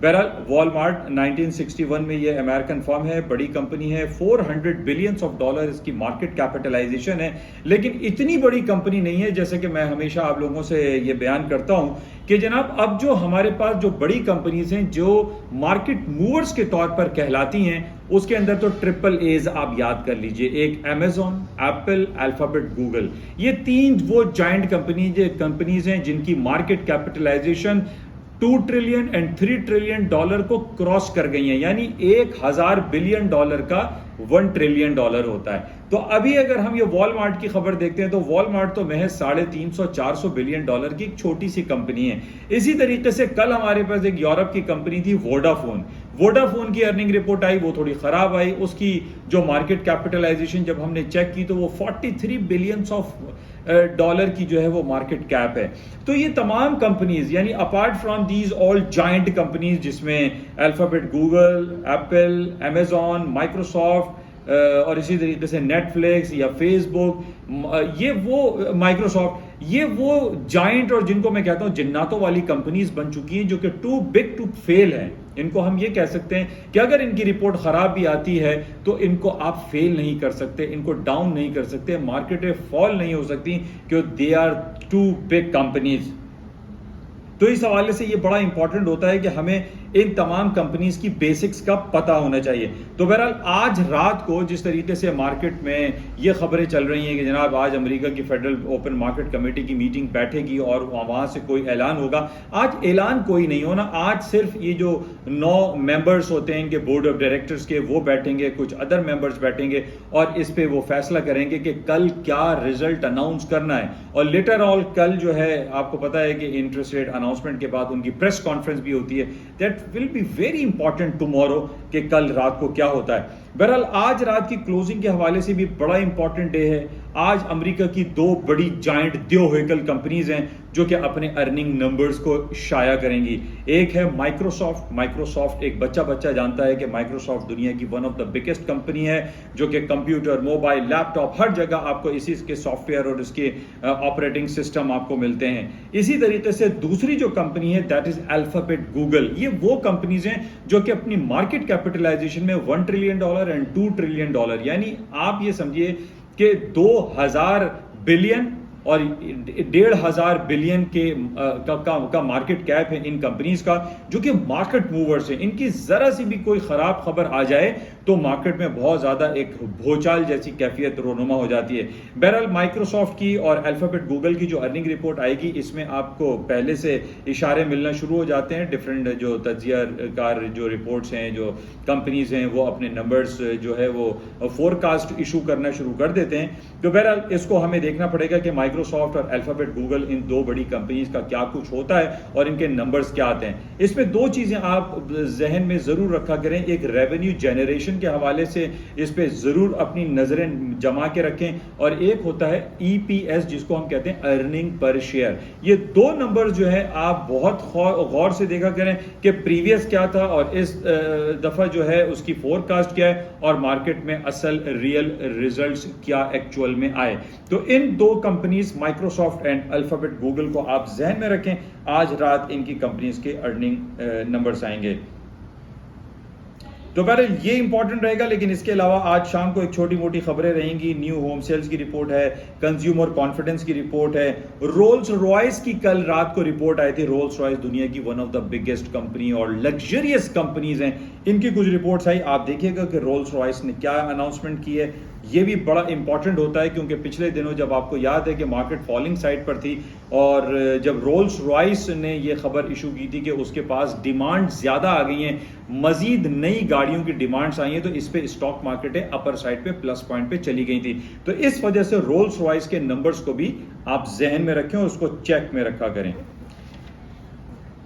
بہرحال والمارٹ 1961 میں یہ امریکن فرم ہے, بڑی کمپنی ہے, $400 بلین اس کی مارکیٹ کیپٹلائزیشن ہے, لیکن اتنی بڑی کمپنی نہیں ہے. جیسے کہ میں ہمیشہ آپ لوگوں سے یہ بیان کرتا ہوں کہ جناب اب جو ہمارے پاس جو بڑی کمپنیز ہیں جو مارکیٹ موورز کے طور پر کہلاتی ہیں, اس کے اندر تو ٹرپل ایز آپ یاد کر لیجئے. ایک امیزون, ایپل, الفابیٹ, گوگل, یہ تین وہ جائنٹ کمپنیز ہیں جن کی مارکیٹ کیپٹلائزیشن $2 ٹریلین اور $3 ٹریلین کو کراس کر گئی ہیں, یعنی $1000 بلین کا $1 ٹریلین ہوتا ہے. تو ابھی اگر ہم یہ والمارٹ کی خبر دیکھتے ہیں تو والمارٹ تو محض $350-400 بلین کی ایک چھوٹی سی کمپنی ہے. اسی طریقے سے کل ہمارے پاس ایک یورپ کی کمپنی تھی ووڈافون کی ارننگ رپورٹ آئی, وہ تھوڑی خراب آئی. اس کی جو مارکیٹ کیپٹلائزیشن جب ہم نے چیک کی تو وہ $43 بلین کی جو ہے وہ مارکیٹ کیپ ہے. تو یہ تمام کمپنیز یعنی apart from these all giant companies جس میں Alphabet, Google, Apple, Amazon, Microsoft اور اسی طریقے سے نیٹ فلکس یا فیس بک, یہ وہ مائکروسافٹ, یہ وہ جائنٹ اور جن کو میں کہتا ہوں جناتوں والی کمپنیز بن چکی ہیں جو کہ ٹو بگ ٹو فیل ہیں. ان کو ہم یہ کہہ سکتے ہیں کہ اگر ان کی رپورٹ خراب بھی آتی ہے تو ان کو آپ فیل نہیں کر سکتے, ان کو ڈاؤن نہیں کر سکتے, مارکیٹیں فال نہیں ہو سکتی کہ they are two big companies. تو اس حوالے سے یہ بڑا امپورٹنٹ ہوتا ہے کہ ہمیں ان تمام کمپنیز کی بیسکس کا پتہ ہونا چاہیے. تو بہرحال آج رات کو جس طریقے سے مارکیٹ میں یہ خبریں چل رہی ہیں کہ جناب آج امریکہ کی فیڈرل اوپن مارکیٹ کمیٹی کی میٹنگ بیٹھے گی اور وہاں سے کوئی اعلان ہوگا, آج اعلان کوئی نہیں ہونا. آج صرف یہ جو 9 ممبرز ہوتے ہیں کہ بورڈ آف ڈائریکٹرز کے, وہ بیٹھیں گے, کچھ ادر ممبرز بیٹھیں گے اور اس پہ وہ فیصلہ کریں گے کہ کل کیا رزلٹ اناؤنس کرنا ہے. اور لیٹر آل کل جو ہے آپ کو پتا ہے کہ انٹرسٹ ریٹ اناؤنسمنٹ کے بعد ان کی پریس کانفرنس بھی ہوتی ہے. That will be very important tomorrow کہ کل رات کو کیا ہوتا ہے. بہرحال آج رات کی کلوزنگ کے حوالے سے بھی بڑا امپورٹنٹ ڈے ہے. آج امریکہ کی 2 بڑی جائنٹ دیوہیکل کمپنیز ہیں جو کہ اپنے ارننگ نمبرز کو شائع کریں گی. ایک ہے مائکروسافٹ ایک بچہ جانتا ہے کہ مائکروسافٹ دنیا کی one of the biggest company ہے جو کہ کمپیوٹر, موبائل, لیپ ٹاپ ہر جگہ آپ کو اسی کے سافٹ ویئر اور اس کے آپریٹنگ سسٹم آپ کو ملتے ہیں. اسی طریقے سے دوسری جو کمپنی ہے دیٹ از الفابیٹ, گوگل. یہ وہ کمپنیز ہیں جو کہ اپنی مارکیٹ کیپٹلائزیشن میں $1 ٹریلین اور $2 ٹریلین, یعنی آپ یہ سمجھیے کہ 2000 بلین اور 1500 بلین کا مارکیٹ کیپ ہے ان کمپنیز کا جو کہ مارکیٹ موورز ہیں. ان کی ذرا سی بھی کوئی خراب خبر آ جائے تو مارکیٹ میں بہت زیادہ ایک بھوچال جیسی کیفیت رونما ہو جاتی ہے. بہرحال مائکروسافٹ کی اور الفابیٹ گوگل کی جو ارننگ رپورٹ آئے گی اس میں آپ کو پہلے سے اشارے ملنا شروع ہو جاتے ہیں. ڈفرینٹ جو تجزیہ کار جو رپورٹس ہیں, جو کمپنیز ہیں, وہ اپنے نمبرز جو ہے وہ فورکاسٹ ایشو کرنا شروع کر دیتے ہیں. تو بہرحال اس کو ہمیں دیکھنا پڑے گا کہ مائکروسافٹ اور الفابیٹ گوگل ان 2 بڑی کمپنیز کا کیا کچھ ہوتا ہے اور ان کے نمبرز کیا آتے ہیں. اس میں 2 چیزیں آپ ذہن میں ضرور رکھا کریں. ایک ریونیو جنریشن کے حوالے سے اس پہ ضرور اپنی نظریں جما کے رکھیں, اور ایک ہوتا ہے EPS جس کو ہم کہتے ہیں ارننگ پر شیئر. یہ 2 نمبر جو ہے آپ بہت غور سے دیکھا کریں کہ پریویس کیا تھا اور اس دفعہ جو ہے اس کی فورکاسٹ کیا ہے اور مارکیٹ میں اصل ریئل ریزلٹس کیا ایکچوئل میں آئے. تو ان 2 companies Microsoft and alphabet Google کو آپ ذہن میں رکھیں. آج رات ان کی کمپنیز کے ارننگ نمبرز آئیں گے. تو بہرحال یہ امپورٹنٹ رہے گا. لیکن اس کے علاوہ آج شام کو ایک چھوٹی موٹی خبریں رہیں گی. نیو ہوم سیلز کی رپورٹ ہے, کنزیومر کانفیڈنس کی رپورٹ ہے, رولز رائس کی کل رات کو رپورٹ آئی تھی. رولز رائس دنیا کی one of the biggest company اور لگژریس کمپنیز ہیں, ان کی کچھ رپورٹس آئی. آپ دیکھیے گا کہ رولز رائس نے کیا اناؤنسمنٹ کی ہے. یہ بھی بڑا امپورٹنٹ ہوتا ہے کیونکہ پچھلے دنوں جب آپ کو یاد ہے کہ مارکیٹ فالنگ سائڈ پر تھی اور جب رولز رائس نے یہ خبر ایشو کی تھی کہ اس کے پاس ڈیمانڈ زیادہ آ گئی ہیں, مزید نئی گاڑیوں کی ڈیمانڈز آئی ہیں, تو اس پہ اسٹاک مارکیٹ اپر سائڈ پہ پلس پوائنٹ پہ چلی گئی تھی. تو اس وجہ سے رولز رائس کے نمبرز کو بھی آپ ذہن میں رکھیں اور اس کو چیک میں رکھا کریں.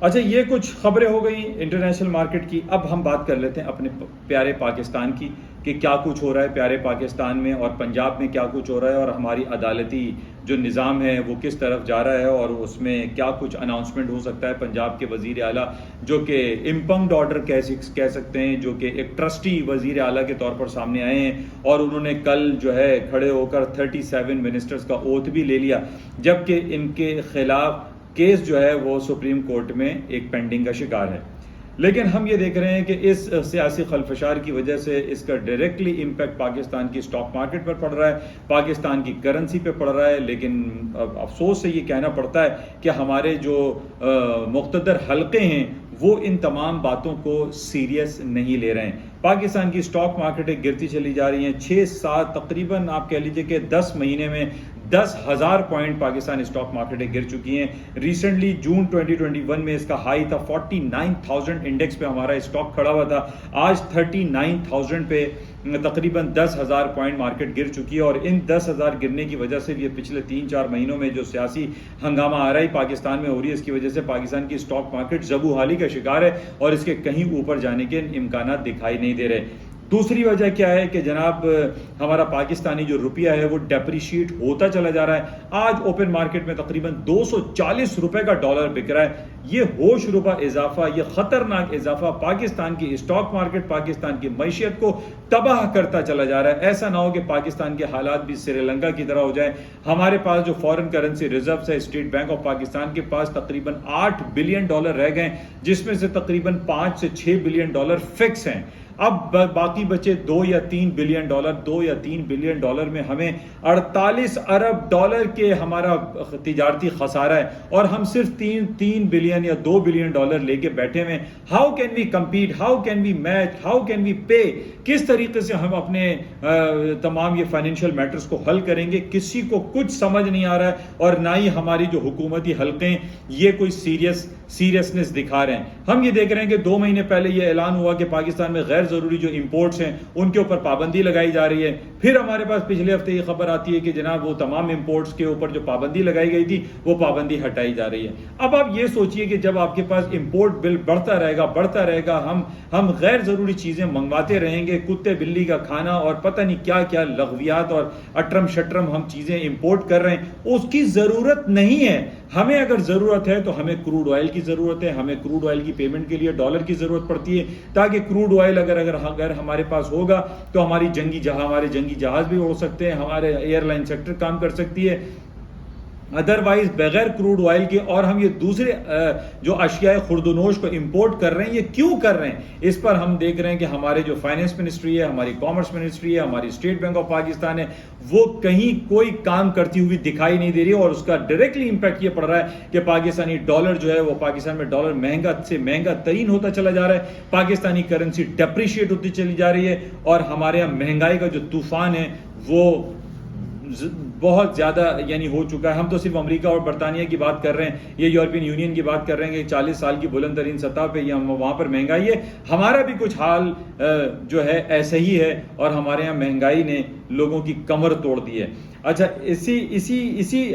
اچھا, یہ کچھ خبریں ہو گئی انٹرنیشنل مارکیٹ کی. اب ہم بات کر لیتے ہیں اپنے پیارے پاکستان کی کہ کیا کچھ ہو رہا ہے پیارے پاکستان میں, اور پنجاب میں کیا کچھ ہو رہا ہے, اور ہماری عدالتی جو نظام ہے وہ کس طرف جا رہا ہے, اور اس میں کیا کچھ اناؤنسمنٹ ہو سکتا ہے. پنجاب کے وزیر اعلیٰ جو کہ امپنگڈ آرڈر کہہ سکتے ہیں, جو کہ ایک ٹرسٹی وزیر اعلیٰ کے طور پر سامنے آئے ہیں, اور انہوں نے کل جو ہے کھڑے ہو کر 37 منسٹرز کا اوتھ بھی لے لیا, جبکہ ان کے خلاف کیس جو ہے وہ سپریم کورٹ میں ایک پینڈنگ کا شکار ہے. لیکن ہم یہ دیکھ رہے ہیں کہ اس سیاسی خلفشار کی وجہ سے اس کا ڈائریکٹلی امپیکٹ پاکستان کی اسٹاک مارکیٹ پر پڑ رہا ہے، پاکستان کی کرنسی پہ پڑ رہا ہے، لیکن افسوس سے یہ کہنا پڑتا ہے کہ ہمارے جو مقتدر حلقے ہیں وہ ان تمام باتوں کو سیریس نہیں لے رہے ہیں۔ پاکستان کی اسٹاک مارکیٹیں گرتی چلی جا رہی ہیں، 6-7 تقریباً آپ کہہ لیجئے کہ 10 مہینے میں 10,000 پوائنٹ پاکستان اسٹاک مارکیٹیں گر چکی ہیں۔ ریسنٹلی جون 2021 میں اس کا ہائی تھا 49,000 انڈیکس پہ ہمارا اسٹاک کھڑا ہوا تھا، آج 39,000 پہ تقریباً 10,000 پوائنٹ مارکیٹ گر چکی ہے، اور ان 10,000 گرنے کی وجہ سے بھی پچھلے 3-4 مہینوں میں جو سیاسی ہنگامہ آرائی پاکستان میں ہو رہی ہے، اس کی وجہ سے پاکستان کی اسٹاک مارکیٹ زبو حالی کا شکار ہے اور اس کے کہیں اوپر جانے کے امکانات دکھائی نہیں دے رہے۔ دوسری وجہ کیا ہے کہ جناب ہمارا پاکستانی جو روپیہ ہے وہ ڈیپریشیٹ ہوتا چلا جا رہا ہے۔ آج اوپن مارکیٹ میں تقریباً 240 روپے کا ڈالر بک رہا ہے۔ یہ ہوش ربا اضافہ، یہ خطرناک اضافہ پاکستان کی اسٹاک مارکیٹ، پاکستان کی معیشت کو تباہ کرتا چلا جا رہا ہے۔ ایسا نہ ہو کہ پاکستان کے حالات بھی سری لنکا کی طرح ہو جائیں۔ ہمارے پاس جو فورن کرنسی ریزروز ہے اسٹیٹ بینک آف پاکستان کے پاس تقریباً $8 بلین رہ گئے، جس میں سے تقریباً $5 سے $6 بلین فکس ہیں۔ اب باقی بچے $2 یا $3 بلین، $2 یا $3 بلین میں ہمیں $48 ارب کے ہمارا تجارتی خسارہ ہے، اور ہم صرف 3 بلین یا $2 بلین لے کے بیٹھے ہوئے۔ How can we compete, how can we match, how can we pay? کس طریقے سے ہم اپنے تمام یہ فائنینشیل میٹرز کو حل کریں گے؟ کسی کو کچھ سمجھ نہیں آ رہا ہے، اور نہ ہی ہماری جو حکومتی حلقے یہ کوئی سیریسنس دکھا رہے ہیں۔ ہم یہ دیکھ رہے ہیں کہ 2 مہینے پہلے یہ اعلان ہوا کہ پاکستان میں غیر ضروری جو امپورٹس ہیں ان کے اوپر پابندی لگائی جا رہی ہے، پھر ہمارے پاس پچھلے ہفتے یہ خبر آتی ہے کہ جناب وہ تمام امپورٹس کے اوپر جو پابندی لگائی گئی تھی وہ پابندی ہٹائی جا رہی ہے۔ اب آپ یہ سوچئے کہ جب آپ کے پاس امپورٹ بل بڑھتا رہے گا، ہم غیر ضروری چیزیں منگواتے رہیں گے، کتے بلی کا کھانا اور پتہ نہیں کیا کیا لغویات اور اٹرم شٹرم ہم چیزیں امپورٹ کر رہے ہیں، اس کی ضرورت نہیں ہے۔ ہمیں اگر ضرورت ہے تو ہمیں کروڈ آئل کی ضرورت ہے، ہمیں کروڈ آئل کی پیمنٹ کے لیے ڈالر کی ضرورت پڑتی ہے، تاکہ کروڈ آئل اگر ہمارے پاس ہوگا تو ہمارے جنگی جہاز بھی اڑ سکتے ہیں، ہمارے ایئر لائن سیکٹر کام کر سکتی ہے۔ ادروائز بغیر کروڈ آئل کے اور ہم یہ دوسرے جو اشیاء خردنوش کو امپورٹ کر رہے ہیں، یہ کیوں کر رہے ہیں؟ اس پر ہم دیکھ رہے ہیں کہ ہمارے جو فائنینس منسٹری ہے، ہماری کامرس منسٹری ہے، ہماری اسٹیٹ بینک آف پاکستان ہے، وہ کہیں کوئی کام کرتی ہوئی دکھائی نہیں دے رہی ہے، اور اس کا ڈائریکٹلی امپیکٹ یہ پڑ رہا ہے کہ پاکستانی ڈالر جو ہے وہ پاکستان میں ڈالر مہنگا سے مہنگا ترین ہوتا چلا جا رہا ہے، پاکستانی کرنسی ڈیپریشیٹ ہوتی چلی جا رہی ہے، اور ہمارے یہاں مہنگائی کا جو طوفان ہے وہ بہت زیادہ ہو چکا ہے۔ ہم تو صرف امریکہ اور برطانیہ کی بات کر رہے ہیں، یہ یورپین یونین کی بات کر رہے ہیں کہ 40 سال کی بلند ترین سطح پہ وہاں پر مہنگائی ہے۔ ہمارا بھی کچھ حال جو ہے ایسا ہی ہے، اور ہمارے یہاں مہنگائی نے لوگوں کی کمر توڑ دی ہے۔ اچھا، اسی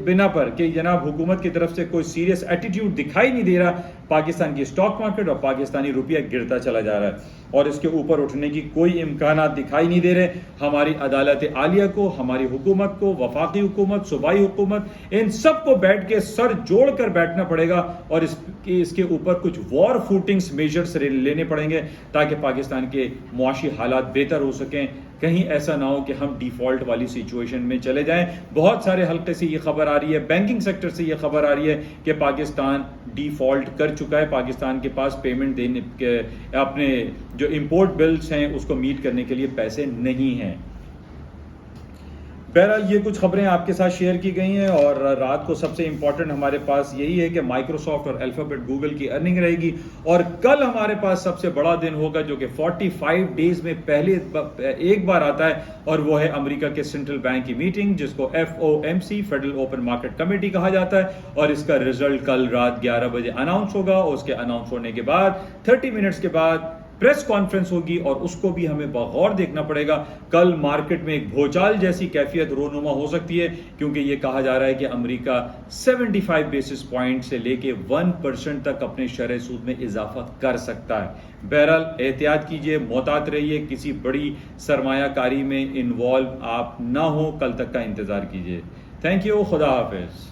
بنا پر کہ جناب حکومت کی طرف سے کوئی سیریس ایٹیٹیوڈ دکھائی نہیں دے رہا، پاکستان کی اسٹاک مارکیٹ اور پاکستانی روپیہ گرتا چلا جا رہا ہے، اور اس کے اوپر اٹھنے کی کوئی امکانات دکھائی نہیں دے رہے۔ ہماری عدالت عالیہ کو، ہماری حکومت کو، وفاقی حکومت، صوبائی حکومت، ان سب کو بیٹھ کے سر جوڑ کر بیٹھنا پڑے گا، اور اس کے اوپر کچھ وار فوٹنگز میجرز لینے پڑیں گے تاکہ پاکستان کے معاشی حالات بہتر ہو سکیں۔ کہیں ایسا نہ ہو کہ ہم ڈیفالٹ والی سچویشن میں چلے جائیں۔ بہت سارے حلقے سے یہ خبر آ رہی ہے، بینکنگ سیکٹر سے یہ خبر آ رہی ہے کہ پاکستان ڈیفالٹ کر چکا ہے، پاکستان کے پاس پیمنٹ دینے کے اپنے جو امپورٹ بلز ہیں اس کو میٹ کرنے کے لیے پیسے نہیں ہیں۔ بہرحال یہ کچھ خبریں آپ کے ساتھ شیئر کی گئی ہیں، اور رات کو سب سے امپورٹنٹ ہمارے پاس یہی ہے کہ مائکروسافٹ اور الفابیٹ گوگل کی ارننگ رہے گی، اور کل ہمارے پاس سب سے بڑا دن ہوگا جو کہ 45 ڈیز میں پہلے ایک بار آتا ہے، اور وہ ہے امریکہ کے سینٹرل بینک کی میٹنگ، جس کو FOMC federal open market committee کہا جاتا ہے، اور اس کا رزلٹ کل رات 11 بجے اناؤنس ہوگا، اور اس کے اناؤنس ہونے کے بعد 30 منٹس کے بعد پریس کانفرنس ہوگی، اور اس کو بھی ہمیں بغور دیکھنا پڑے گا۔ کل مارکیٹ میں ایک بھوچال جیسی کیفیت رونما ہو سکتی ہے، کیونکہ یہ کہا جا رہا ہے کہ امریکہ 75 بیسس پوائنٹ سے لے کے 1% تک اپنے شرح سود میں اضافہ کر سکتا ہے۔ بہرحال احتیاط کیجئے، محتاط رہیے، کسی بڑی سرمایہ کاری میں انوالو آپ نہ ہو، کل تک کا انتظار کیجئے۔ تھینک یو، خدا حافظ۔